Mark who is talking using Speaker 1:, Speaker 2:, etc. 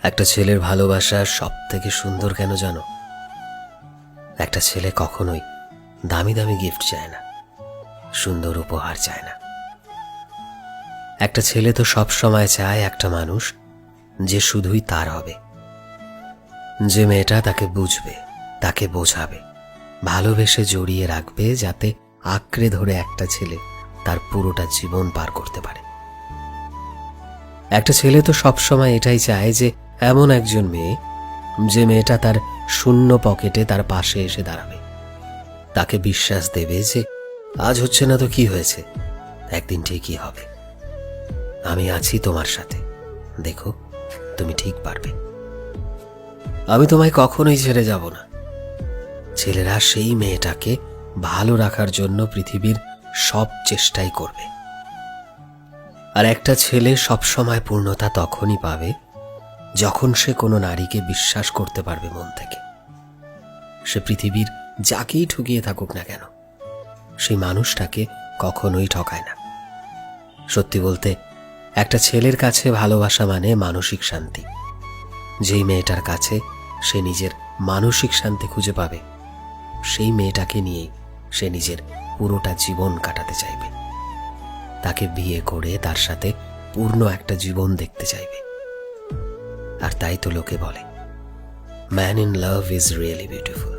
Speaker 1: একটা ছেলের ভালোবাসা সব থেকে সুন্দর কেন জানো? একটা ছেলে কখনোই দামি দামি গিফট চায় না, সুন্দর উপহার চায় না। একটা ছেলে তো সব সময় চায় একটা মানুষ যে শুধুই তার হবে, যে মেয়েটা তাকে বুঝবে, তাকে বোঝাবে, ভালোবেসে জড়িয়ে রাখবে, যাতে আঁকড়ে ধরে একটা ছেলে তার পুরোটা জীবন পার করতে পারে। একটা ছেলে তো সব সময় এটাই চায় যে এমন একজন মেয়ে, যে মেয়েটা তার শূন্য পকেটে তার পাশে এসে দাঁড়াবে, তাকে বিশ্বাস দেবে যে আজ হচ্ছে না তো কি হয়েছে, একদিন ঠিকই হবে, আমি আছি তোমার সাথে, দেখো তুমি ঠিক পারবে, আমি তোমায় কখনোই ছেড়ে যাব না। ছেলেরা সেই মেয়েটাকে ভালো রাখার জন্য পৃথিবীর সব চেষ্টাই করবে। আর একটা ছেলে সবসময় পূর্ণতা তখনই পাবে যখন সে কোনো নারীকে বিশ্বাস করতে পারবে মন থেকে। সে পৃথিবীর যাকেই ঠকিয়ে থাকুক না কেন, সেই মানুষটাকে কখনোই ঠকায় না। সত্যি বলতে, একটা ছেলের কাছে ভালোবাসা মানে মানসিক শান্তি। যেই মেয়েটার কাছে সে নিজের মানসিক শান্তি খুঁজে পাবে, সেই মেয়েটাকে নিয়েই সে নিজের পুরোটা জীবন কাটাতে চাইবে, তাকে বিয়ে করে তার সাথে পূর্ণ একটা জীবন দেখতে চাইবে। আর তাই তো লোকে বলে, man in love is really beautiful.